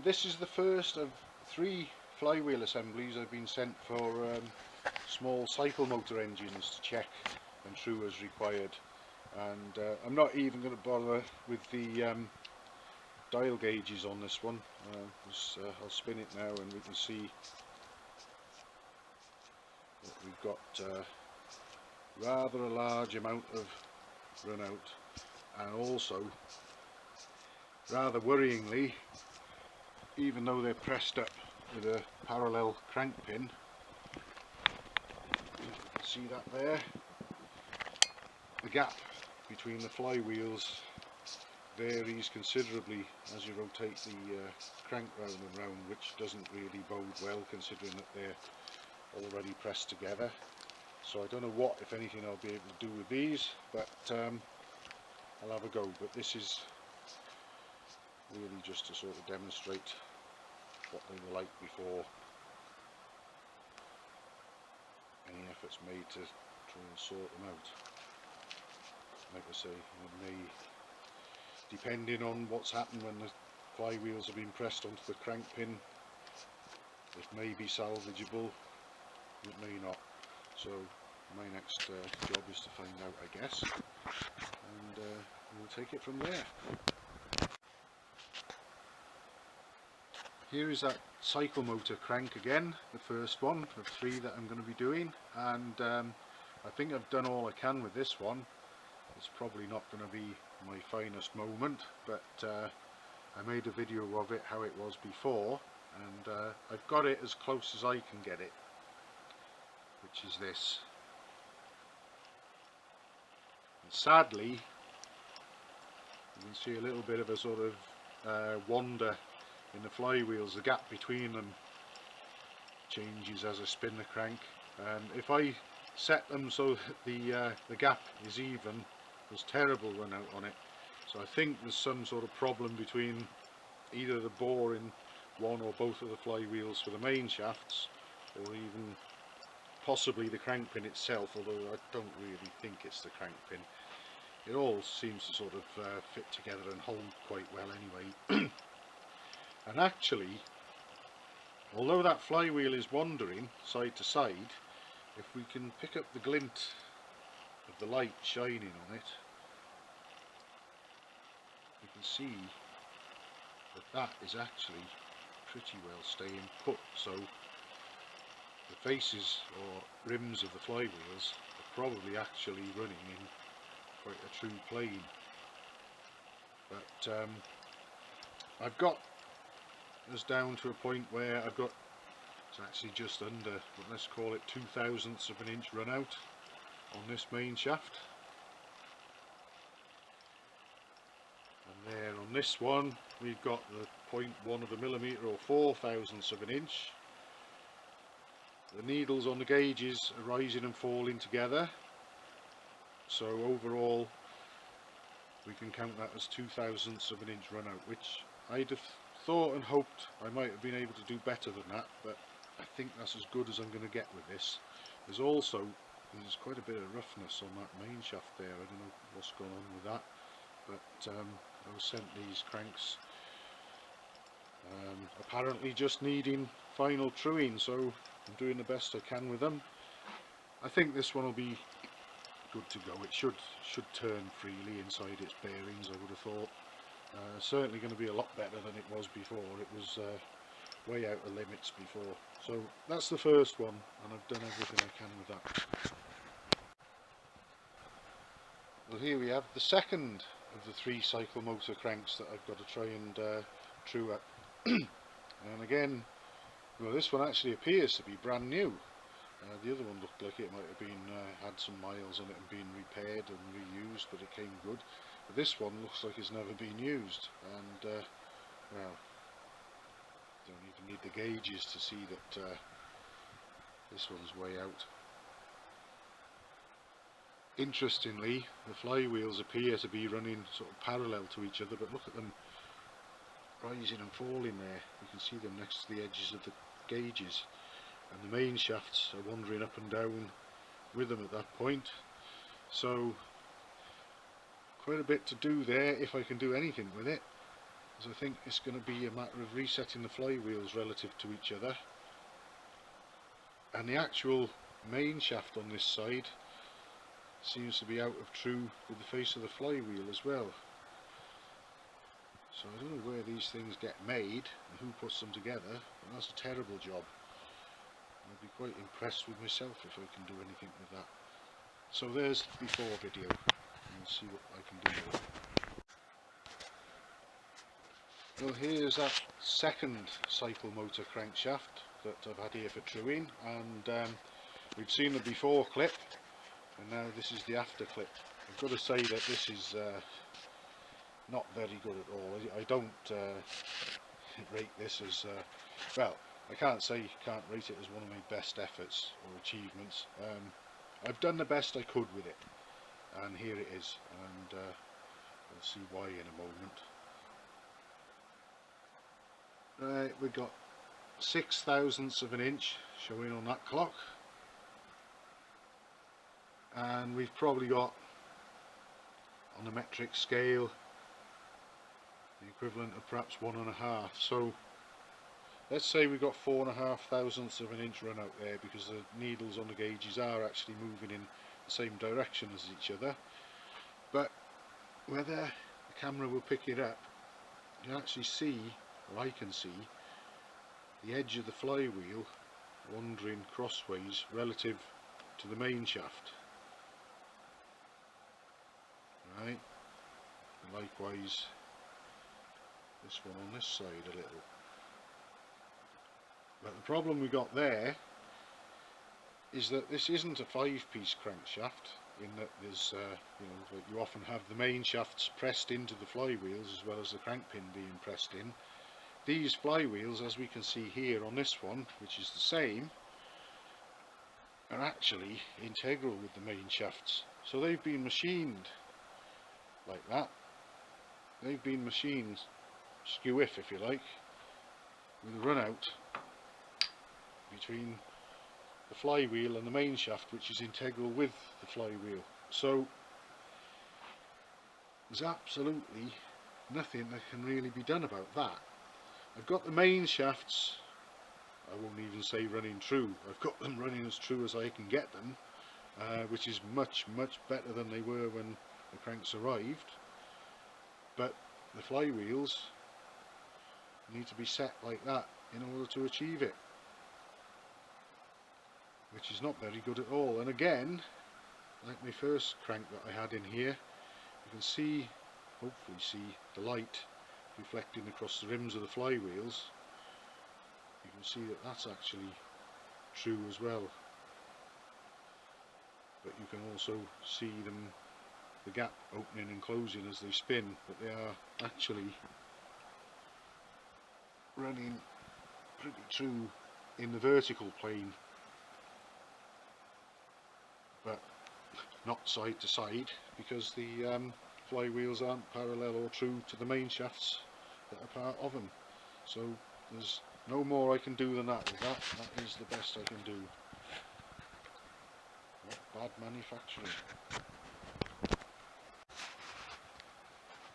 This is the first of 3 flywheel assemblies I've been sent for small cyclemotor engines to check and true as required. And I'm not even going to bother with the dial gauges on this one. I'll spin it now and we can see that we've got rather a large amount of run out, and also rather worryingly, even though they're pressed up with a parallel crank pin, you can see that there, the gap between the flywheels varies considerably as you rotate the crank round and round, which doesn't really bode well considering that they're already pressed together. So I don't know what, if anything, I'll be able to do with these, but I'll have a go. But this is really just to sort of demonstrate what they were like before any efforts made to try and sort them out. Like I say, it may, depending on what's happened when the flywheels have been pressed onto the crank pin, it may be salvageable, it may not. So my next job is to find out, I guess, and we'll take it from there. Here is that Cyclemotor crank again, the first one of 3 that I'm going to be doing, and I think I've done all I can with this one. It's probably not going to be my finest moment, but I made a video of it how it was before, and I've got it as close as I can get it, which is this. And sadly, you can see a little bit of a sort of wander in the flywheels. The gap between them changes as I spin the crank. If I set them so that the gap is even, there's terrible run out on it. So I think there's some sort of problem between either the bore in one or both of the flywheels for the main shafts, or even possibly the crank pin itself, although I don't really think it's the crank pin. It all seems to sort of fit together and hold quite well anyway. And actually, although that flywheel is wandering side to side, if we can pick up the glint of the light shining on it, you can see that that is actually pretty well staying put. So the faces or rims of the flywheels are probably actually running in quite a true plane. But I've got us down to a point where I've got, it's actually just under, let's call it 2/1000ths of an inch run out on this main shaft. And there on this one we've got the 0.1 of a millimetre or 4/1000ths of an inch. The needles on the gauges are rising and falling together, so overall we can count that as 2/1000ths of an inch run out, which I'd have thought and hoped I might have been able to do better than that, but I think that's as good as I'm going to get with this. There's quite a bit of roughness on that main shaft there. I don't know what's going on with that, but I was sent these cranks apparently just needing final truing, so I'm doing the best I can with them. I think this one will be good to go. It should turn freely inside its bearings, I would have thought. Certainly going to be a lot better than it was before. It was way out of limits before. So that's the first one, and I've done everything I can with that. Well, here we have the second of the 3 Cyclemotor cranks that I've got to try and true up. And again, well, this one actually appears to be brand new. The other one looked like it might have been had some miles on it and been repaired and reused, but it came good. But this one looks like it's never been used, and well, don't even need the gauges to see that this one's way out. Interestingly, the flywheels appear to be running sort of parallel to each other, but look at them rising and falling there. You can see them next to the edges of the gauges, and the main shafts are wandering up and down with them at that point. So quite a bit to do there, if I can do anything with it. as I think it's going to be a matter of resetting the flywheels relative to each other, and the actual main shaft on this side seems to be out of true with the face of the flywheel as well. So I don't know where these things get made and who puts them together, but that's a terrible job. I'll be quite impressed with myself if I can do anything with that. So there's the before video, and we'll see what I can do with it. Well, here's that second Cyclemotor crankshaft that I've had here for truing, and we've seen the before clip, and now this is the after clip. I've got to say that this is not very good at all. I don't rate this as, well, I can't rate it as one of my best efforts or achievements. I've done the best I could with it, and here it is, and we'll see why in a moment. Right, we've got 6/1000ths of an inch showing on that clock, and we've probably got, on a metric scale, the equivalent of perhaps 1.5. So let's say we've got 4.5 thousandths of an inch run out there, because the needles on the gauges are actually moving in the same direction as each other. But whether the camera will pick it up, you can actually see, or I can see, the edge of the flywheel wandering crossways relative to the main shaft. Right, and likewise this one on this side a little. But the problem we got there is that this isn't a 5-piece crankshaft, in that there's that you often have the main shafts pressed into the flywheels as well as the crank pin being pressed in. These flywheels, as we can see here on this one, which is the same, are actually integral with the main shafts. So they've been machined like that. They've been machined skew-if, if you like, with a run out between the flywheel and the main shaft, which is integral with the flywheel. So there's absolutely nothing that can really be done about that. I've got the main shafts, I won't even say running true, I've got them running as true as I can get them, which is much better than they were when the cranks arrived. But the flywheels need to be set like that in order to achieve it, which is not very good at all. And again, like my first crank that I had in here, you can see, hopefully see, the light reflecting across the rims of the flywheels. You can see that that's actually true as well, but you can also see them, the gap opening and closing as they spin, but they are actually running pretty true in the vertical plane, but not side to side, because the flywheels aren't parallel or true to the main shafts that are part of them. So there's no more I can do than that with that. That is the best I can do. Not bad manufacturing.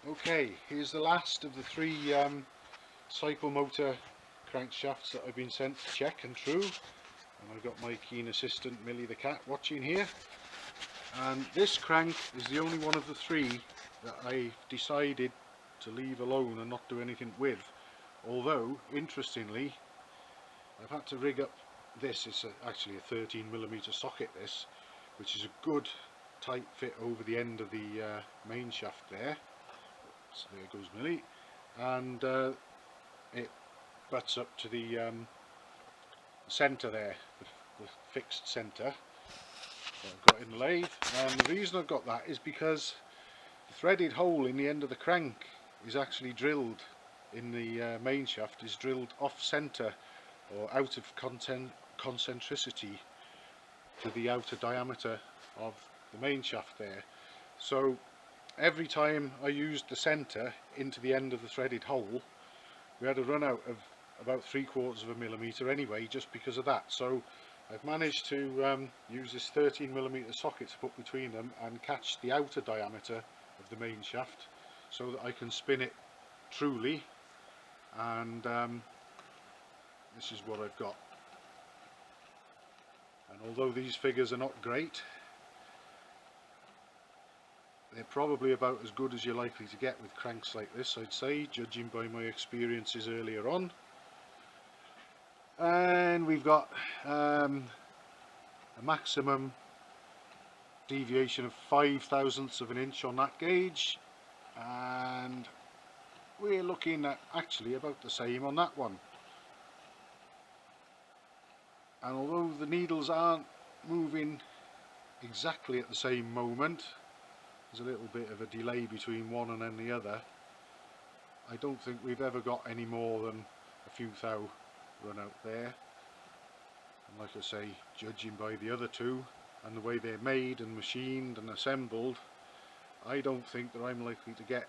Okay, here's the last of the 3 Cyclemotor crankshafts that I've been sent to check and true, and I've got my keen assistant Millie the cat watching here. And this crank is the only one of the 3 that I've decided to leave alone and not do anything with. Although, interestingly, I've had to rig up this. It's actually a 13mm socket, this, which is a good tight fit over the end of the main shaft there. So there goes Millie, and it butts up to the centre there, the fixed centre that I've got in the lathe. And the reason I've got that is because the threaded hole in the end of the crank is actually drilled in the main shaft, is drilled off centre, or out of concentricity to the outer diameter of the main shaft there. So every time I used the centre into the end of the threaded hole, we had a run out of about 3/4 of a millimetre anyway, just because of that. So I've managed to use this 13mm socket to put between them and catch the outer diameter of the main shaft, so that I can spin it truly and this is what I've got. And although these figures are not great, they're probably about as good as you're likely to get with cranks like this, I'd say, judging by my experiences earlier on. And we've got a maximum deviation of 5/1000ths of an inch on that gauge, and we're looking at actually about the same on that one. And although the needles aren't moving exactly at the same moment, there's a little bit of a delay between one and then the other, I don't think we've ever got any more than a few thou run out there. And like I say, judging by the other two and the way they're made and machined and assembled, I don't think that I'm likely to get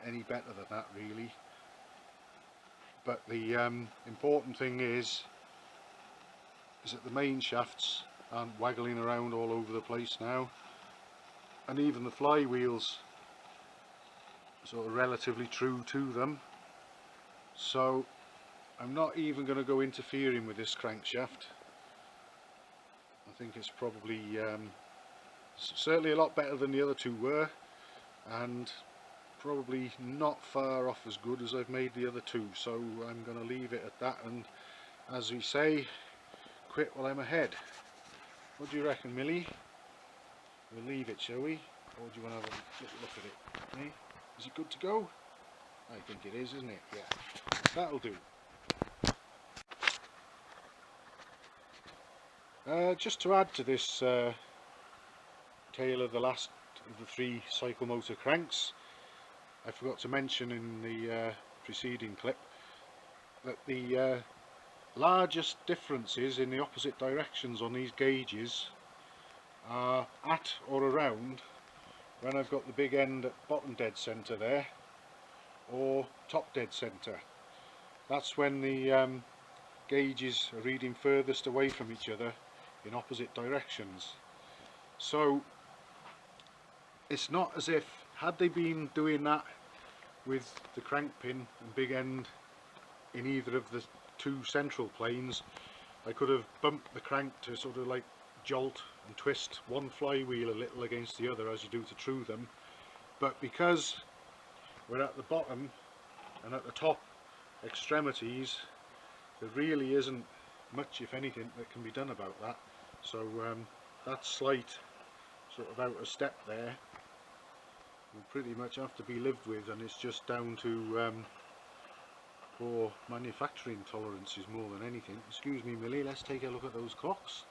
any better than that really. But the important thing is that the main shafts aren't waggling around all over the place now, and even the flywheels are sort of relatively true to them, so I'm not even going to go interfering with this crankshaft. I think it's probably certainly a lot better than the other two were, and probably not far off as good as I've made the other two, so I'm going to leave it at that, and as we say, quit while I'm ahead. What do you reckon, Millie? We'll leave it, shall we? Or do you want to have a little look at it? Eh? Is it good to go? I think it is, isn't it? Yeah, that'll do. Just to add to this tale of the last of the three Cyclemotor cranks, I forgot to mention in the preceding clip that the largest differences in the opposite directions on these gauges are at or around when I've got the big end at bottom dead centre there, or top dead centre. That's when the gauges are reading furthest away from each other in opposite directions. So it's not as if, had they been doing that with the crank pin and big end in either of the two central planes, I could have bumped the crank to sort of like jolt and twist one flywheel a little against the other as you do to true them, but because we're at the bottom and at the top extremities, there really isn't much, if anything, that can be done about that. So that slight sort of outer step there will pretty much have to be lived with, and it's just down to poor manufacturing tolerances more than anything. Excuse me, Millie, let's take a look at those clocks.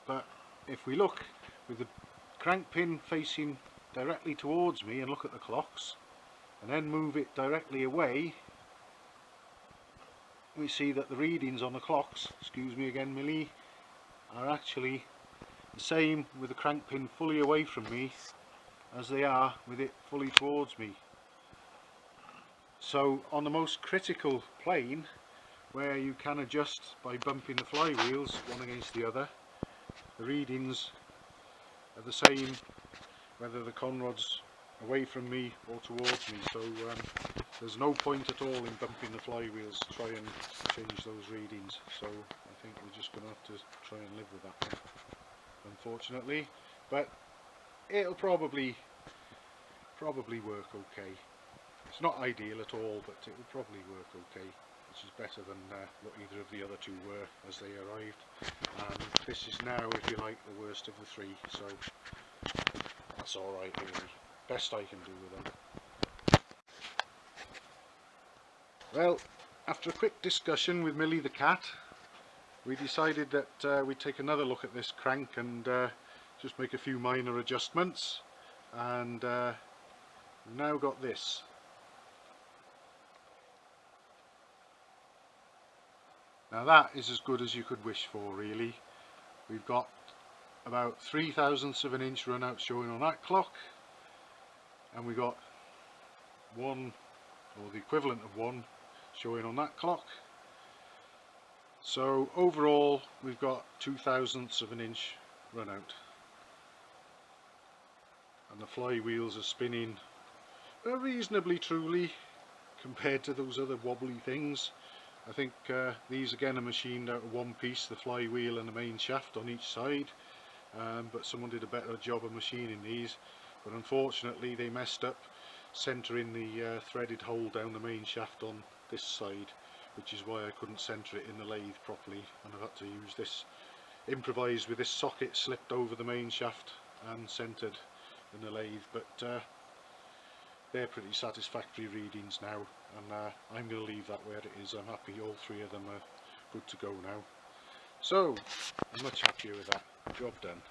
But if we look with the crank pin facing directly towards me and look at the clocks, and then move it directly away, we see that the readings on the clocks, excuse me again Millie, are actually the same with the crank pin fully away from me as they are with it fully towards me. So on the most critical plane, where you can adjust by bumping the flywheels one against the other, the readings are the same whether the conrod's away from me or towards me, so there's no point at all in bumping the flywheels to try and change those readings. So I think we're just going to have to try and live with that one, unfortunately, but it'll probably work okay. It's not ideal at all, but it will probably work okay, which is better than what either of the other two were as they arrived. And this is now, if you like, the worst of the three, so that's alright really. Best I can do with them. Well, after a quick discussion with Millie the cat, we decided that we'd take another look at this crank and just make a few minor adjustments, and we've now got this. Now that is as good as you could wish for really. We've got about 3/1000ths of an inch run out showing on that clock, and we got one, or the equivalent of one, showing on that clock. So overall we've got 2/1000ths of an inch run out, and the flywheels are spinning reasonably truly, compared to those other wobbly things. I think these again are machined out of one piece, the flywheel and the main shaft on each side, but someone did a better job of machining these, but unfortunately they messed up centering the threaded hole down the main shaft on this side, which is why I couldn't centre it in the lathe properly, and I've had to use this, improvise with this socket slipped over the main shaft and centred in the lathe. But they're pretty satisfactory readings now, and I'm going to leave that where it is. I'm happy all three of them are good to go now. So I'm much happier with that. Job done.